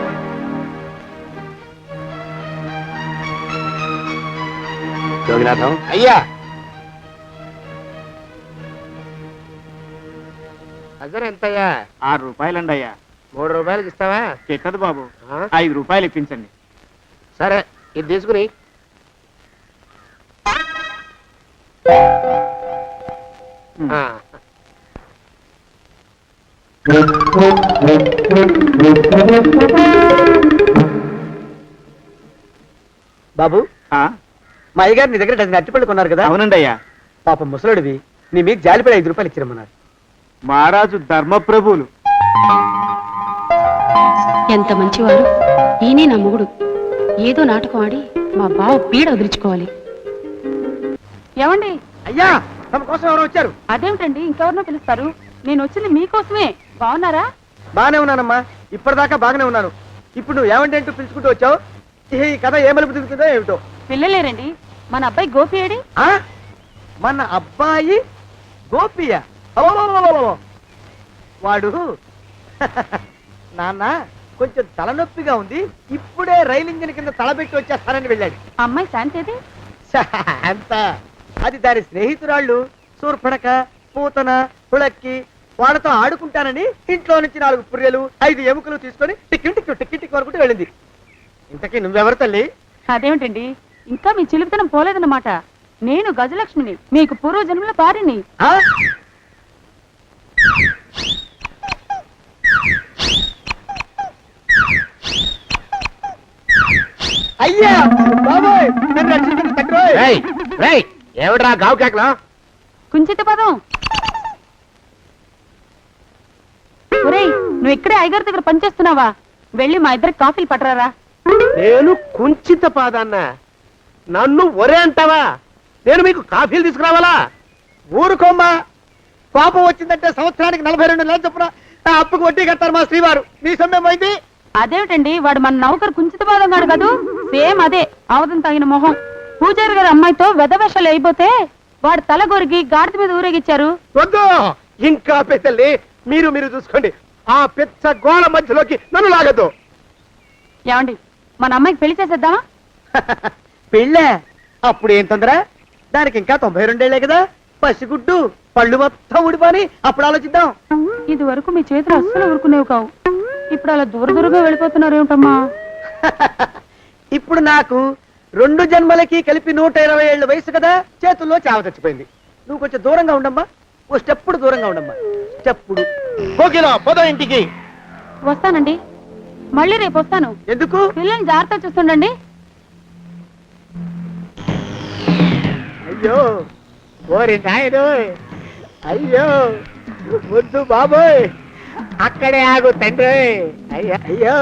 యోగినాథం. అయ్యా, అజర్ ఎంతయ్యా? 6 రూపాయలండి అయ్యా. 3 రూపాయలకి ఇస్తావా? చెట్టదు బాబు, ఆ? 5 రూపాయలు ఇప్పించండి. సరే, ఇది తీసుకుని. ఆ. బాబు, ఆ? మా అయ్యగారు నీ దగ్గర డజన్ అరటిపళ్ళు కొన్నారు కదా? అవునండి అయ్యా. పాపం ముసలుడివి, నీ మీకు జాలిపడి 5 రూపాయలు ఇచ్చిరమ్మన్నారు. మహారాజు ధర్మప్రభువులు. ఎంత మంచివారు. ఈయనే నా మొగుడు. ఏదో నాటకం ఆడి మా బావ పీడ వదిలించుకోవాలి. ఏమండి? అయ్యా, తమ కోసం ఎవరో వచ్చారు. అదేమిటండి, ఇంకెవరినో పిలుస్తారు? నేను వచ్చింది మీకోసమే. బాగున్నారా? బాగానే ఉన్నానమ్మా, ఇప్పటిదాకా బాగానే ఉన్నాను. ఇప్పుడు నువ్వు ఏమంటే అంటూ పిలుచుకుంటూ వచ్చావు. ఈ కథ ఏ మలుపు తిరుగుతుందో ఏమిటో. పిల్లలేరండి. మన అబ్బాయి గోపి ఏడి? ఆ? మన అబ్బాయి గోపియ? అబ్బబ్బబ్బబ్బబ్బ. వాడు నాన్న కొంచెం తలనొప్పిగా ఉంది, ఇప్పుడే రైలు ఇంజిన్ కింద తలబెట్టి వచ్చేస్తానని వెళ్ళాడు. అమ్మాయి శాంతేది? అంత అది దాని స్నేహితురాళ్ళు సూర్పణక, పూతన, పుళక్కి వాళ్ళతో ఆడుకుంటానని ఇంట్లో నుంచి 4 పుర్రెలు 5 ఎముకలు తీసుకొని టిక్కి టిక్కి టిక్కి టిక్కి వరకు వెళ్ళింది. ఇంతకీ నువ్వెవరు తల్లి? అదేమిటండి, ఇంకా మీ చిలుపుతనం పోలేదన్నమాట. నేను గజలక్ష్మిని, మీకు పూర్వజన్మల పారిని. ఆ? అయ్యా బాబోయ్, నన్ను రక్షించండి తండ్రోయ్. ఏమిట్రా గావు కేకలో? కుంచిత పదం. ఒరేయ్, నువ్వు ఇక్కడే అయ్యగారి దగ్గర పనిచేస్తున్నావా? వెళ్ళి మా ఇద్దరికి కాఫీలు పట్టరారా. నేను కుంచిత పాదాన్న, నన్ను ఒరే అంటావా? నేను మీకు కాఫీలు తీసుకురావాలా? ఊరుకోమ్మా, కోపం వచ్చిందంటే సంవత్సరానికి 42 నెలలు చొప్పున నా అప్పుకు వడ్డీ కట్టారు మా శ్రీవారు. నీ సొమ్మేం పోయింది? అదేమిటండి, వాడు మన నౌకరు కుంచిత పాదం గాడు కదూ. సేమ్ అదే, అవతం తగిన మొహం. పూజారి గారి అమ్మాయితో వెధవేషాలు అయిపోతే వాడు తల గొరిగి గాడిద మీద ఊరేగిచ్చారు. వద్దు, ఇంకా పెద్దల్ని మీరు చూసుకోండి. ఆ పెద్ద గోళ మధ్యలోకి నన్ను లాగద్దు. ఏమండి, మన అమ్మాయికి పెళ్లి చేసేద్దామా? పెళ్ళే? అప్పుడు ఏం తొందర? దానికి ఇంకా 92 ఏళ్లే కదా. పసిగుడ్డు పళ్ళు మొత్తం ఊడిపోని అప్పుడు ఆలోచిద్దాం. ఇది వరకు మీ చేతులు అస్సలు ఊరుకునేవి కావు. ఇప్పుడు అలా దూరంగా వెళ్ళిపోతున్నారు ఏమిటమ్మా? ఇప్పుడు నాకు 2 జన్మలకి కలిపి 120 ఏళ్ళ వయసు కదా, చేతుల్లో చావ చచ్చిపోయింది. నువ్వు కొంచెం దూరంగా ఉండమ్మా, ఓ స్టెప్పుడు దూరంగా ఉండమ్మా. స్టెప్పుడు కోకిలో పోదాం ఇంటికి. వస్తానండి, మళ్ళీ రేపు వస్తాను. ఎందుకు? పిల్లల్ని జాగ్రత్త చూస్తుండండి. అయ్యో ఓరి నాయుడు, అయ్యో వద్దు బాబోయ్, అక్కడే ఆగు తండ్రి. అయ్యా అయ్యో,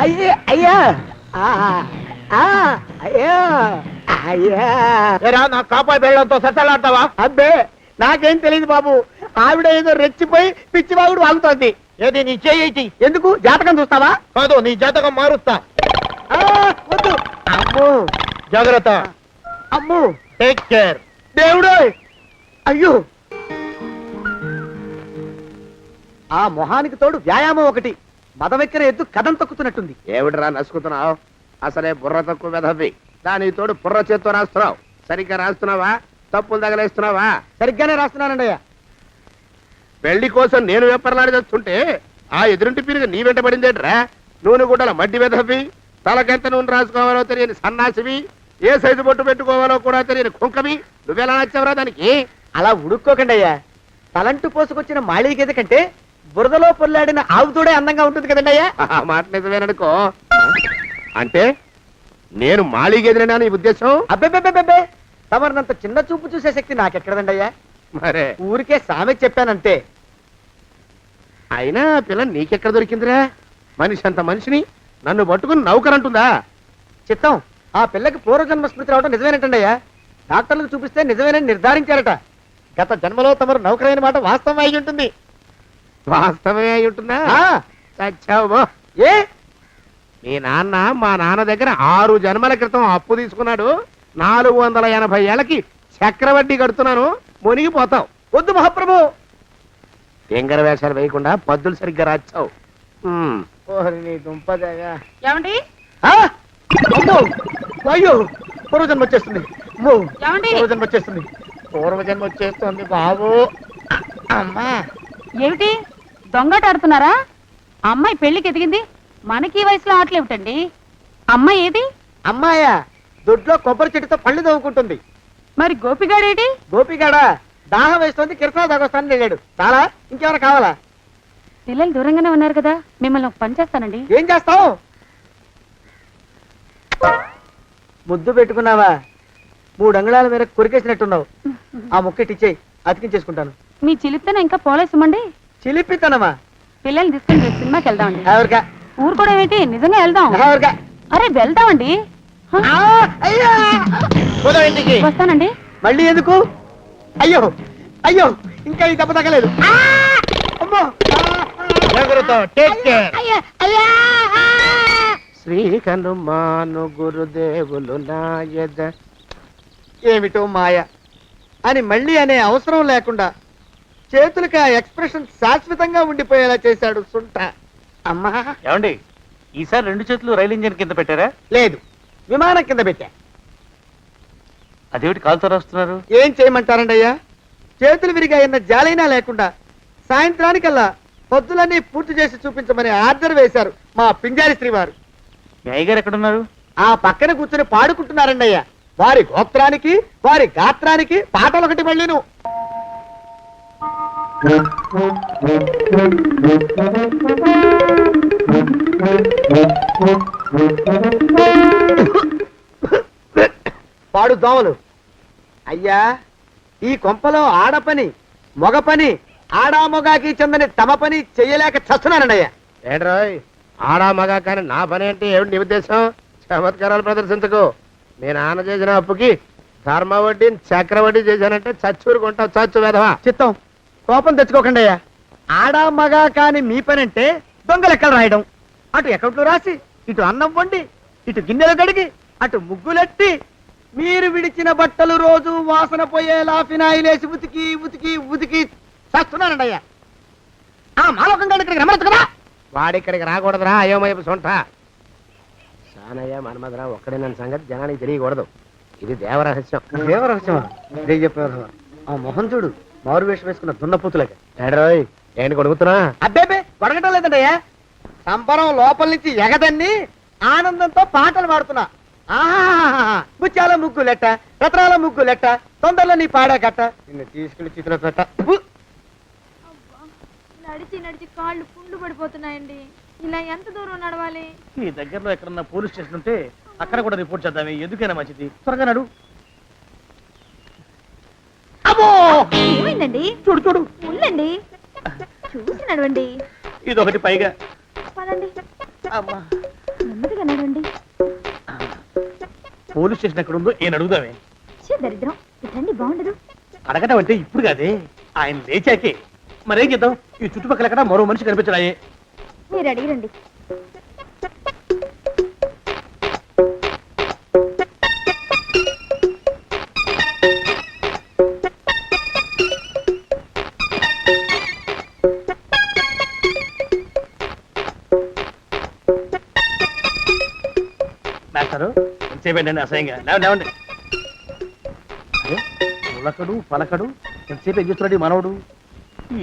అయ్యో అయ్యా, అయ్యో అయ్యా. నా కాపాయి బెళ్ళంతో సత్తలాడతావా? అబ్బే, నాకేం తెలియదు బాబు. ఆవిడ ఏదో రెచ్చిపోయి పిచ్చివాగుడు వాగుతోంది. ఏది నీ చేయి? ఎందుకు? జాతకం చూస్తావా? కాదు, నీ జాతకం మారుస్తా. వద్దు. అమ్మో, జాగ్రత్త. అమ్మో, టేక్ కేర్. దేవుడు. అయ్యో, ఆ మొహానికి తోడు వ్యాయామం ఒకటి. మదవెక్కిన ఎద్దు కథం తొక్కుతున్నట్టుంది. ఏమిటిరా నసుకుతున్నావు? అసలే బుర్ర తక్కువ వెధవి. దాని తోడు బుర్ర చేత్తో రాస్తున్నావు. సరిగ్గా రాస్తున్నావా? తప్పులు తగలేస్తున్నావా? సరిగ్గానే రాస్తున్నానండి అయ్యా. పెళ్లి కోసం నేను వెప్పర్లాడి చేస్తుంటే ఆ ఎదురింటి పిరిగి నీ వెంట పడిందేట్రా? నూనె గుడ్డల మడ్డి వెధవి, తలకెంత నూనె రాసుకోవాలో తెలియని సన్నాసివి, ఏ సైజు బొట్టు పెట్టుకోవాలో కూడా తెలియని కుంకవి, నువ్వెలా నచ్చావురా దానికి? అలా ఉడుక్కోకండి అయ్యా. తలంటు పోసుకొచ్చిన మాళీ గేదె కంటే బురదలో పొల్లాడిన ఆవు తోడే అందంగా ఉంటుంది కదండి అయ్యా. ఆ మాట నిజమేననుకో. అంటే నేను మాళీగెదిరినా నీ ఉద్దేశం? అబ్బెబ్బెబ్బెబ్బే, తమరినంత చిన్న చూపు చూసే శక్తి నాకెక్కడదండి అయ్యా. మరే ఊరికే సామె చెప్పానంతే. అయినా ఆ పిల్ల నీకెక్కడ దొరికిందిరా? మనిషి అంత మనిషిని నన్ను పట్టుకుని నౌకరంటుందా? చిత్తం, ఆ పిల్లకి పూర్వజన్మ స్మృతి రావడం నిజమేనటండి అయ్యా. డాక్టర్లకు చూపిస్తే నిజమేనని నిర్ధారించారట. గత జన్మలో తమరు నౌకరైన మాట వాస్తవం అయి ఉంటుంది. వాస్తవమే అయి ఉంటుందా? చచ్చావు. ఏ మీ నాన్న మా నాన్న దగ్గర 6 జన్మల క్రితం అప్పు తీసుకున్నాడు. 480 ఏళ్ళకి చక్రవడ్డీ కడుతున్నాను. మునిగిపోతావు. వద్దు మహాప్రభు. ఎంగర వేషాలు వేయకుండా పద్దులు సరిగ్గా రాచావు. ఓహరి నీ దుంపదేగా. ఏమండి ఆ? అమ్మో! అయ్యో, పూర్వజన్మ వచ్చేస్తుంది. అమ్మో, ఏమండి? పూర్వజన్మ వచ్చేస్తుంది. పూర్వజన్మ వచ్చేస్తుంది బాబు. అమ్మా, ఏమిటి దొంగట ఆడుతున్నారా? అమ్మాయి పెళ్లికి ఎదిగింది, మనకి ఈ వయసులో ఆటలేమిటండి? అమ్మాయి ఏది? అమ్మాయా దొడ్లో కొబ్బరి చెట్టుతో పళ్ళు తవ్వుకుంటుంది. మరి గోపిగాడేటి? గోపిగాడ దాహం వేస్తుంది, కిరసా దాగొస్తానని వెళ్ళాడు. చాలా ఇంకేమైనా కావాలా? పిల్లలు దూరంగానే ఉన్నారు కదా, మిమ్మల్ని ఒక పని చేస్తానండి. ఏం చేస్తావు? ముద్దు పెట్టుకున్నావా? 3 అంగుళాల మేర కొరికేసినట్టున్నావు. ఆ ముక్కటిచ్చేయి, అతికించేసుకుంటాను. మీ చిలిపితేనే ఇంకా పోలేసమండి. చిలిపితనమా? పిల్లల్ని తీసుకుని రేపు సినిమాకి వెళ్దామండి. ఎవరికా? ఊరు కూడా ఏంటి, నిజంగా వెళ్దాం. ఎవరికా? అరే వెళ్దామండి. హ? అయ్యా, పోదాం ఇంటికి. వస్తానండి. మళ్ళీ ఎందుకు? అయ్యో అయ్యో, ఇంకా ఈ దెబ్బ తగ్గలేదు. అమ్మో! శ్రీ హనుమాను గురుదేవులు నాయద. ఏమిటో మాయ అని మళ్ళీ అనే అవసరం లేకుండా చేతులకి ఆ ఎక్స్ప్రెషన్ శాశ్వతంగా ఉండిపోయేలా చేశాడు సుంట. అమ్మా, ఏమండి ఈసారి 2 చేతులు రైలు ఇంజిన్ కింద పెట్టారా? లేదు, విమానం కింద పెట్టా. అదేమిటి కాలుతో రాస్తున్నారు? ఏం చేయమంటారండి అయ్యా? చేతులు విరిగాయన్న జాలైనా లేకుండా సాయంత్రానికల్లా పొద్దులన్నీ పూర్తి చేసి చూపించమని ఆర్డర్ వేశారు మా పింజారి శ్రీ వారు. మీ అయ్యగారు ఎక్కడున్నారు? ఆ పక్కన కూర్చొని పాడుకుంటున్నారండి అయ్యా. వారి గోత్రానికి వారి గాత్రానికి పాటలు ఒకటి మళ్ళీను. పాడు దోమలు. అయ్యా, ఈ కొంపలో ఆడపని మొగ పని ఆడా మొగాకి చెందని తమ పని చెయ్యలేక చస్తున్నానండి అయ్యా. ఏంట్రాయ్ ఆడా మగా కానీ నా పని అంటే ఏమిటి నీ ఉద్దేశం? చమత్కారాలు ప్రదర్శించకు. మీ నాన్న చేసిన అప్పుకి ధర్మ వడ్డీ చక్రవడ్డీ చేశానంటే చచ్చూరు కొంటావు. చచ్చు వెధవా. చిత్తం, కోపం తెచ్చుకోకండి అయ్యా. ఆడా మగా కాని మీ పని అంటే దొంగ లెక్కలు రాయడం. అటు అకౌంట్లో రాసి, ఇటు అన్నం వండి, ఇటు గిన్నెలు కడిగి, అటు ముగ్గులెట్టి, మీరు విడిచిన బట్టలు రోజు వాసన పోయేలా ఫినాయిలేసి ఉతికి ఉతికి ఉతికి చేస్తున్నానండి అయ్యా. ఆ మాలోకం గారి ఇక్కడికి రమ్మనొచ్చు కదా. వాడిక్కడికి రాకూడదురా అయోమయపు సొంట. సానయ్య మన్మధరా ఒక్కడే నన్ను సంగతి జనానికి తెలియకూడదు. ఇది దేవరహస్యం. దేవరహస్యమా? చెప్పారు. ఆ మొహం చూడు, మారు వేషం వేసుకున్న దున్నపోతులగా. ఏడ్రోయ్ ఏంటి కొడుకుతున్నా? అబ్బేబే, కొడగటం లేదండి అయ్యా. సంబరం లోపల నుంచి ఎగదన్ని ఆనందంతో పాటలు పాడుతున్నా. ఆహా, ముత్యాల ముగ్గు లెట్ట, రత్నాల ముగ్గు లెట్ట, తొందరలో నీ పాడా కట్ట, నిన్ను తీసుకెళ్లి చిత్ర పెట్ట. నడిచి నడిచి కాళ్ళు పుండ్లు పడిపోతున్నాయండి. ఇలా ఎంత దూరం నడవాలి? ఈ దగ్గరలో ఎక్కడన్నా పోలీస్ స్టేషన్ ఉంటే అక్కడ కూడా రిపోర్ట్ చేద్దామే. ఎందుకైనా మంచిది, త్వరగా నడు. ఏమైందండి? చూడు చూడు, ఉండండి, చూసి నడవండి. ఇదొకటి పైగా. పదండి, అమ్మా, నెమ్మదిగా నడవండి. పోలీస్ స్టేషన్ ఎక్కడ ఉందో ఏం అడుగుదామే. దరిద్రం, ఇటండి బాగుండదు. అడగటం అంటే ఇప్పుడు కాదే, ఆయన లేచాకే. మరేం చేద్దాం, ఈ చుట్టుపక్కల ఎక్కడ మరో మనిషి కనిపించడాయే. మీరు అడిగిరండి. మాస్టారు ఎంతసేపండి అసహ్యంగా లేవండి లేవండి. అరే పులకడు పలకడు ఎంతసేపు ఏం చేస్తున్నాడు ఈ మనవడు?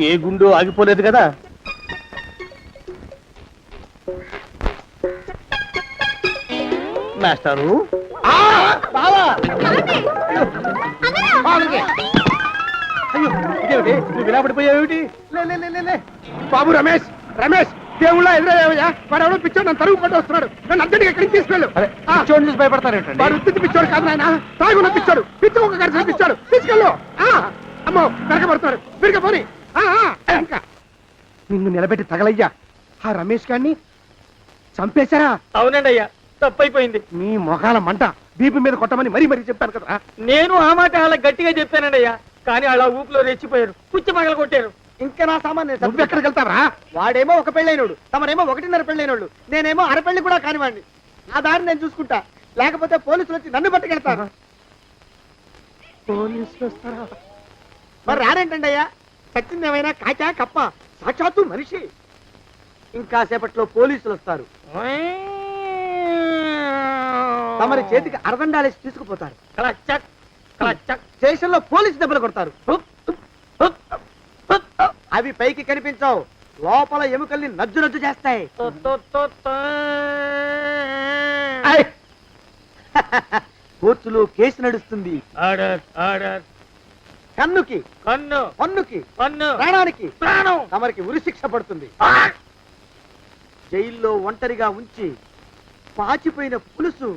ఏ గుండు ఆగిపోలేదు కదా. మాస్టారు అయ్యో ఇదేమిటి నువ్వు ఇలా పడిపోయావేమిటి? లే లే లే, లే లే. బాబు రమేష్ రమేష్ దేవుళ్ళ ఎదురయ్యా వాడు ఎవడో పిచ్చోడు నన్ను తరుగు కొట్టి వస్తున్నాడు. నన్ను అర్జెంట్గా ఎక్కడికి తీసుకెళ్ళు. చూడండి చూసి భయపడతారేంటండి? వాడు ఉత్తి పిచ్చోడు కాదు నాయన, తాగున్న పిచ్చోడు, పిచ్చి ఒక కరిచిన పిచ్చోడు. తీసుకెళ్ళు. అమ్మో వెనకబడుతున్నాడు, విరిగ పోని. ఇంకా నిన్ను నిలబెట్టి తగలయ్యా. ఆ రమేష్ గారిని చంపేశారా? అవునండి అయ్యా, తప్పైపోయింది. నీ మొఖాల మంట బీపీ మీద కొట్టమని మరీ మరీ చెప్పాను కదా. నేను ఆ మాట అలా గట్టిగా చెప్పానండి అయ్యా, కానీ అలా ఊపిలో రెచ్చిపోయారు, పుచ్చి పగల కొట్టారు. ఇంకా నా సామాన్ నేను నువ్వు ఎక్కడికి వెళ్తావా? వాడేమో ఒక పెళ్ళైనోడు, తమరేమో 1.5 పెళ్ళైనోళ్ళు, నేనేమో అరపెళ్ళి కూడా కానివ్వండి. ఆ దారి నేను చూసుకుంటా, లేకపోతే పోలీసులు వచ్చి నన్ను పట్టుకెళ్తారు. పోలీసులు వస్తారా? మరి రారేంటండి అయ్యా, సచ్చింది ఏమైనా కాచా కప్ప, సాక్షాత్తు మనిషి. ఇంకా సేపట్లో పోలీసులు వస్తారు, తమరి చేతికి అరదండాలేసి తీసుకుపోతారు. స్టేషన్ లో పోలీసు దెబ్బలు కొడతారు, అవి పైకి కనిపించవు, లోపల ఎముకల్ని నజ్జు నజ్జు చేస్తాయి. కోర్టులో కేసు నడుస్తుంది. కన్నుకి కన్ను, పన్నుకి పన్ను, ప్రాణానికి ప్రాణం. తమరికి ఉరిశిక్ష పడుతుంది. జైల్లో ఒంటరిగా ఉంచి పాచిపోయిన పులుసు,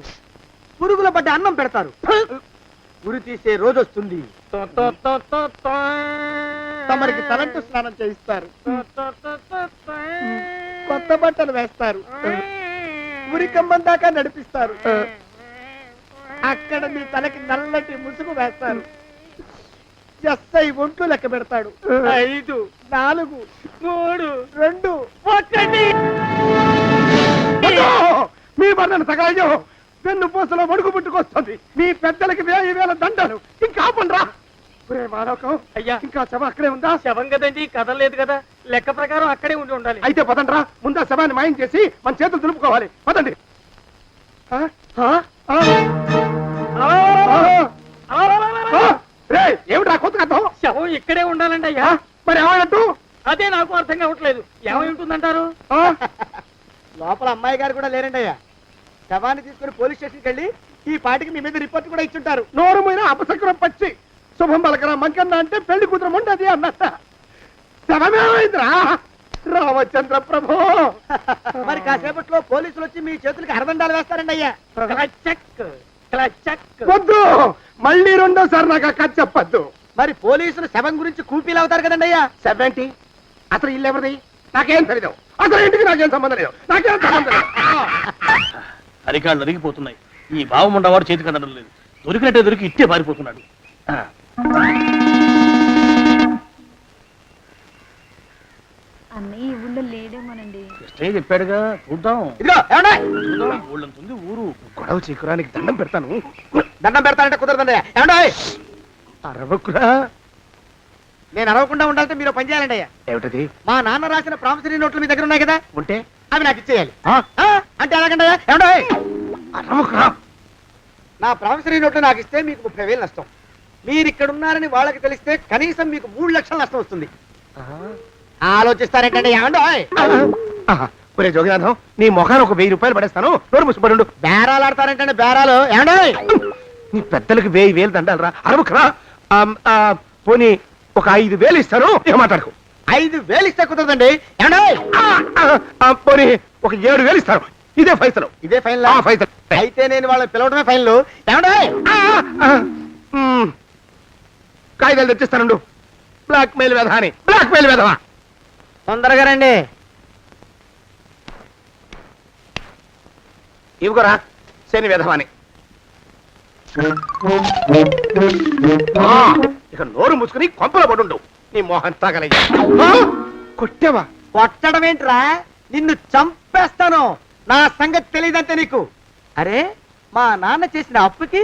పురుగుల పడ్డ అన్నం పెడతారు. ఉరి తీసే రోజు వస్తుంది, తమరికి తలంటు స్నానం చేయిస్తారు, కొత్త బట్టలు వేస్తారు, ఉరికంబం దాకా నడిపిస్తారు. అక్కడ మీ తలకి నల్లటి ముసుగు వేస్తారు. ఎస్ఐ ఒంట్లు లెక్క పెడతాడు. 5 4 3 2 1. మీ వర్ణన తగలయ్యో, వెన్ను పూసలో వణుకు పుట్టుకొస్తుంది. మీ పెద్దలకి 1000 దండలు. ఇంకా ఆపండ్రా. మానవకం అయ్యా, ఇంకా శవం అక్కడే ఉందా? శవం కదండి, కదలేదు కదా, లెక్క ప్రకారం అక్కడే ఉండి ఉండాలి. అయితే పదండ్రా, ముందా శవాన్ని మాయం చేసి మన చేతులు దులుపుకోవాలి. పదండి. ఏమిటా కొత్త కథ? శవం ఇక్కడే ఉండాలండి అయ్యా. మరి ఏమైనట్టు? అదే నాకు అర్థం కావట్లేదు, ఏమై ఉంటుందంటారు? లోపల అమ్మాయి గారు కూడా లేరండి అయ్యా. శవాన్ని తీసుకుని పోలీస్ స్టేషన్కి వెళ్ళి ఈ పాటికి మీ మీద రిపోర్ట్ కూడా ఇచ్చుంటారు. నోరు మీద అపశకునం పచ్చి శుభం పలకరా మంకన్న అంటే పెళ్లి కూతురు ఉండదు అన్నట్ట. శవమేమైందిరా రామచంద్ర ప్రభు? మరి కాసేపట్లో పోలీసులు వచ్చి మీ చేతులకి అరదండాలు వేస్తారండి అయ్యా. వద్దు, మళ్ళీ రెండోసారి నాకు అక్క చెప్పద్దు. మరి పోలీసులు శవం గురించి కూపీలు అవుతారు కదండి అయ్యా. సెవెంటీ అసలు ఇల్లు ఎవరిది? నాకేం తెలియదు. అసలు ఇంటికి నాకేం సంబంధం లేదు. నాకేం సంబంధం లేదు. అరికాళ్ళు అరిగిపోతున్నాయి. ఈ బావముండవాడు చేతికి అందడం లేదు, దొరికినట్టే దొరికి ఇట్టే పారిపోతున్నాడు. అన్నయ్య ఈ ఊళ్ళో లేడేమోనండి. స్టేజ్ చెప్పాడుగా, చూద్దాం. ఇదిగో ఏమండి, ఊళ్ళంతుంది ఊరు. గొడవ చీకురానికి దండం పెడతాను. దండం పెడతానంటే కుదరదండి అయ్యా. ఏమండి, అరవకురా. నేను అరవకుండా ఉండాలంటే మీరు పని చేయాలండి అయ్యా. ఏమిటది? మా నాన్న రాసిన ప్రామిసరీ నోట్లు మీ దగ్గర ఉన్నాయి కదా, ఉంటే అవి నాకు ఇచ్చేయాలి. అంటే ఎలాగండి అయ్యా? ఏమండి, అరవకురా. నా ప్రామిసరీ నోట్లు నాకు ఇస్తే మీకు 30,000 నష్టం. మీరు ఇక్కడ ఉన్నారని వాళ్ళకి తెలిస్తే కనీసం మీకు 3 లక్షల నష్టం వస్తుంది. ఆలోచిస్తారేంటండి? ఏమండి, ఒరే జోగినాథం, నీ మొఖాన్ని ఒక 1000 రూపాయలు పడేస్తాను. నోరు ముసుపడు. బేరాలు ఆడతారేంటండి? బేరాలు ఏమండి? నీ పెద్దలకు 1000 దండాలరా. అరవకురా. పోనీ ఒక 5,000 ఇస్తాను. ఏమాటాడుకో. 5,000 ఇస్తే కుదరదండి. ఏమండి, పోనీ ఒక 7,000 ఇస్తాను. ఇదే ఫైసలు. ఇదే ఫైన్ ఫైసలు. అయితే నేను వాళ్ళని పిలవడమే ఫైన్లు. ఏమండి, కాగితాలు తెచ్చిస్తానుండు. బ్లాక్ మెయిల్ వెధ అని. బ్లాక్ మెయిల్ వెధవా. తొందరగా రండి. ఇవ్వరా శని వెధవాని. ఇక నోరు ముసుకుని కొంపలో పడుండు. నీ మోహన్ తాగలయ్యా. కొట్టావా? కొట్టడం ఏంట్రా, నిన్ను చంపేస్తాను. నా సంగతి తెలియదంటే నీకు. అరే, మా నాన్న చేసిన అప్పుకి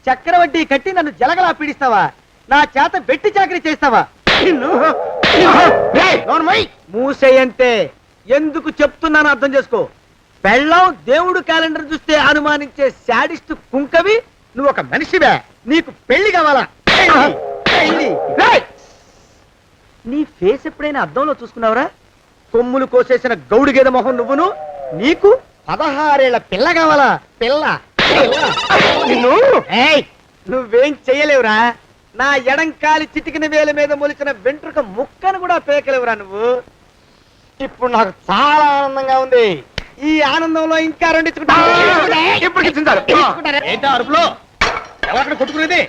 చక్రవడ్డీ కట్టి నన్ను జలగలా పీడిస్తావా? నా చేత వెట్టి చాకరీ చేస్తావా? మూసేయంటే ఎందుకు చెప్తున్నాను అర్థం చేసుకో. పెళ్ళం దేవుడు క్యాలెండర్ చూస్తే అనుమానించే శాడిస్ట్ కుంకవి నువ్వు ఒక మనిషివే. నీకు పెళ్లి కావాలా? పెళ్లి, పెళ్లి. రేయ్! నీ ఫేస్ ఎప్పుడైనా అద్దంలో చూసుకున్నావురా? కొమ్ములు కోసేసిన గౌడు గేదె మొహం నువ్వును. నీకు 16 ఏళ్ల పిల్ల కావాలా? పిల్ల, పిల్ల. నిన్ను ఏయ్! నువ్వేం చెయ్యలేవురా. నా ఎడంకాలి చిటికిన వేల మీద మొలిచిన వెంట్రుక ముక్కను కూడా పేకలేవురా నువ్వు. ఇప్పుడు నాకు చాలా ఆనందంగా ఉంది. ఈ ఆనందంలో ఇంకా రెండించుకుంటా. ఏంటా అరుపులో ఎవరక్కడ కొట్టుకునేది?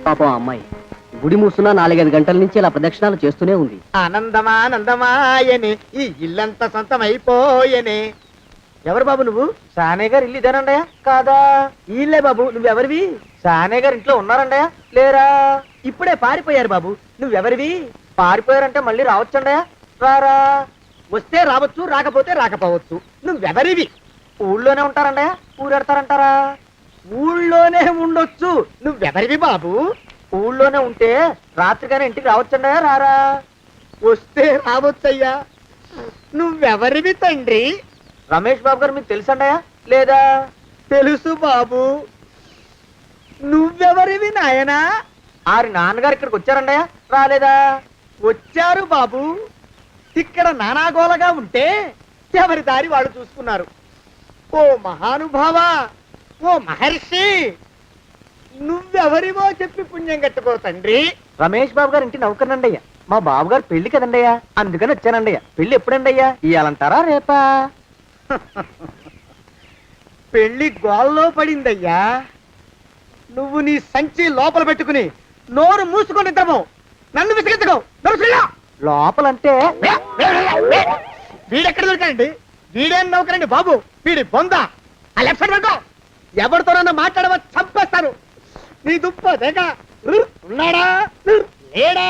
పాపం అమ్మాయి గుడి మూసున్న 4-5 గంటల నుంచి ఇలా ప్రదక్షిణాలు చేస్తూనే ఉంది. ఆనందమానందమాయని ఈ ఇల్లంతా సొంతం అయిపోయని. ఎవరు బాబు నువ్వు? సానయ్య గారు ఇల్లు ఇదేనండయా? కాదా? ఇల్లే బాబు. నువ్వెవరివి? సానయ్య గారు ఇంట్లో ఉన్నారండయా? లేరా? ఇప్పుడే పారిపోయారు బాబు. నువ్వెవరివి? పారిపోయారంటే మళ్ళీ రావచ్చండయా? రారా? వస్తే రావచ్చు, రాకపోతే రాకపోవచ్చు. నువ్వెవరివి? ఊళ్ళోనే ఉంటారండయా? ఊరెడతారంటారా? ఊళ్ళోనే ఉండొచ్చు. నువ్వెవరివి బాబు? ఊళ్ళోనే ఉంటే రాత్రిగానే ఇంటికి రావచ్చండయా? రారా? వస్తే రావచ్చయ్యా. నువ్వెవరివి తండ్రి? రమేష్ బాబు గారు మీకు తెలుసండయా? లేదా? తెలుసు బాబు. నువ్వెవరివి నాయనా? ఆరి నాన్నగారు ఇక్కడికి వచ్చారండయా? రాలేదా? వచ్చారు బాబు. ఇక్కడ నానాగోలగా ఉంటే ఎవరి దారి వాళ్ళు చూసుకున్నారు. ఓ మహానుభావా, ఓ మహర్షి, నువ్వెవరివో చెప్పి పుణ్యం కట్టుకో తండ్రి. రమేష్ బాబు గారు ఇంటి నౌకర్నండయ్యా. మా బాబు గారు పెళ్లి కదండయ్యా, అందుకని వచ్చానండయ్యా. పెళ్లి ఎప్పుడండయ్యా? ఇయ్యాలంటారా రేపా? పెళ్లి గోల్లో పడిందయ్యా. నువ్వు నీ సంచి లోపల పెట్టుకుని నోరు మూసుకొని నిద్రపో. నన్ను విసిగించుకో. లోపలంటే వీడెక్కడ దొరికాడండి? వీడేం నౌకరండి బాబు, వీడి బొందా. ఆ లెఫ్ట్ సైడ్ పడుకో. ఎవరితోనన్నా మాట్లాడవా చంపేస్తాను. నీ దుప్ప దేక ఉన్నాడా లేడా?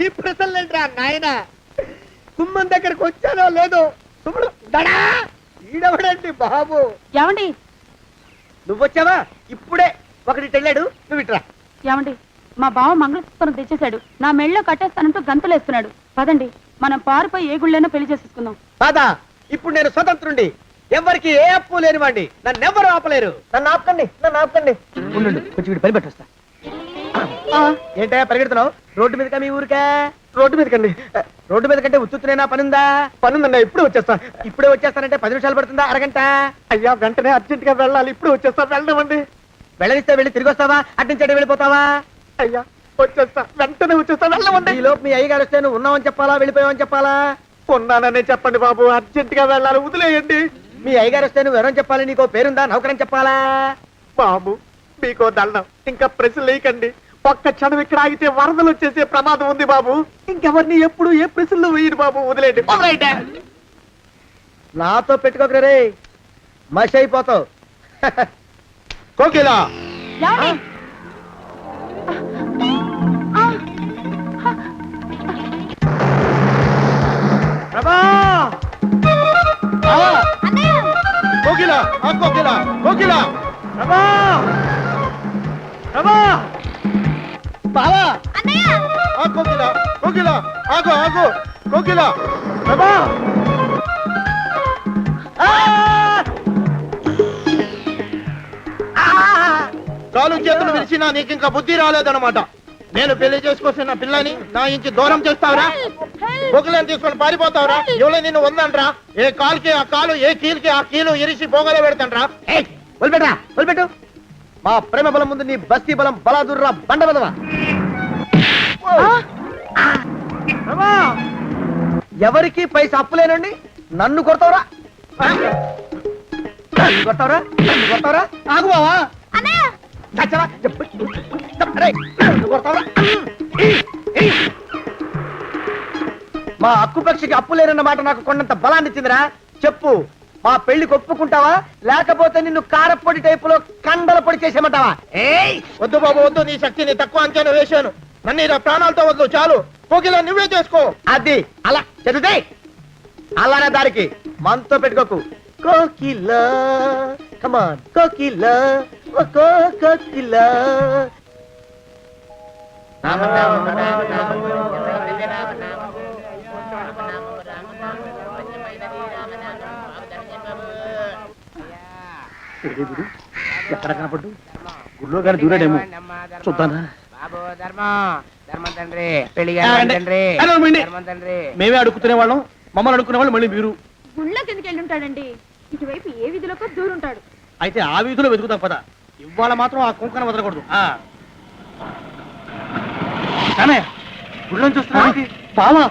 ఈ ప్రశ్నలేంట్రా నాయన. కుమ్మం దగ్గరకు వచ్చానో లేదో తుమ్ముడు దడా. ఈడవడండి బాబు. ఏమండి నువ్వొచ్చావా? ఇప్పుడే ఒకటి వెళ్ళాడు. నువ్వు ఇట్రా. ఏమండి, మా బావ మంగళసూత్రం తెచ్చేశాడు. నా మెళ్ళో కట్టేస్తానంటూ గంతులేస్తున్నాడు. పదండి, మనం పారిపోయి ఏ గుళ్ళైనా పెళ్లి చేసేసుకుందాం. కాదా? ఇప్పుడు నేను స్వతంత్రుండి, ఎవరికి ఏ అప్పు లేనివాడి. నన్నెవ్వరు ఆపలేరు. నన్ను ఆపకండి, నన్ను ఆపకండి. ఉండు, కొంచెం వీడి పని పెట్టొస్తా. ఏంటా పరిగెడుతున్నావు? రోడ్డు మీదకా మీ ఊరికా? రోడ్డు మీదకండి. రోడ్డు మీద కంటే ఉత్తునేనా? పనుందా? పనుందన్నా. ఇప్పుడే వచ్చేస్తా. ఇప్పుడే వచ్చేస్తానంటే 10 నిమిషాలు పడుతుందా? అరగంట? అయ్యా వెంటనే అర్జెంట్ గా వెళ్ళాలి. ఇప్పుడు వచ్చేస్తా. వెళ్ళనివ్వండి. వెళ్ళనిస్తే వెళ్ళి తిరిగి వస్తావా? అడ్డించండి వెళ్ళిపోతావా? అయ్యా వచ్చేస్తా, వెంటనే వచ్చేస్తా. వెళ్ళమండి. ఈ లోపు మీ అయ్యగారు వస్తే నువ్వు ఉన్నావని చెప్పాలా, వెళ్ళిపోయావని చెప్పాలా? ఉన్నాననే చెప్పండి బాబు, అర్జెంట్ గా వెళ్ళాలి. వదిలేయండి. మీ అయ్యగారు వస్తే నువ్వు ఎవరని చెప్పాలి? నీకో పేరుందా? నౌకరని చెప్పాలా? బాబు మీకో దండం, ఇంకా ప్రశ్నలు వేయకండి. ఒక్క క్షణం ఇక్కడ ఆగితే వరదలు వచ్చేసే ప్రమాదం ఉంది బాబు. ఇంకెవరిని ఎప్పుడు ఏ ప్రశ్నలు వేయరు బాబు. వదిలేయండి. నాతో పెట్టుకోకరే రే, మషి అయిపోతావు. కోకిలా ప్రభా, కోకిలా, కోకిలా, కోకిలా, ప్రభా, ప్రభా, బావా, కోకిలా, కోకిలా, ఆగు, ఆగు, కోకిలా, ప్రభా. కాలు చేతులు విరిచినా నీకు ఇంకా బుద్ధి రాలేదన్నమాట. నేను పెళ్లి చేసుకొస్తున్న పిల్లని నా ఇంటి దూరం చేస్తావురా? బొగ్గులను తీసుకొని పారిపోతావురా? ఎవరో నిన్ను ఉందంట్రా? ఏ కాలుకి ఆ కాలు, ఏ కీలుకి ఆ కీలు ఇరిచి బొగలో పెడతాంట్రా? వదిలిపెట్టరా, వదిలిపెట్టు. మా ప్రేమ బలం ముందు నీ బస్తీ బలం బలాదుర్రా బండ బలవా. ఎవరికి పైసా అప్పులేనండి నన్ను కొడతావురా? కొడతావురా? కొడతావురా? ఆగు బావా. మా అక్కు పక్షికి అప్పు లేరన్న మాట నాకు కొండంత బలాన్ని ఇచ్చిందిరా. చెప్పు, మా పెళ్లికి ఒప్పుకుంటావా, లేకపోతే నిన్ను కారపొడి టైపులో కండల పొడి చేసేమంటావా? వద్దు బాబు వద్దు, నీ శక్తిని తక్కువ అంచనా వేశాను. నన్ను ఇలా ప్రాణాలతో వద్దు, చాలు. కోకిలా నువ్వే చేసుకో. అది అలా చదివితే అలానే దారికి మనతో పెట్టుకోకు. కోకిలా కమాన్, కోకిలా, కోకిలా. ఎక్కడ కనపడ్డు గుళ్ళో కానీ దూరాడేమో చూద్దానా మేమే అడుగుతునే వాళ్ళం మమ్మల్ని అడుక్కునే వాళ్ళు మళ్ళీ మీరు గుళ్ళకి ఎందుకు వెళ్ళి ఉంటాడండి ఇటువైపు ఏ వీధిలోకి దూరుంటాడు అయితే ఆ వీధిలో వెతుకుతాం పద ఇవాళ మాత్రం ఆ కుంకన వదలకూడదు గుళ్ళని చూస్తున్నా బావా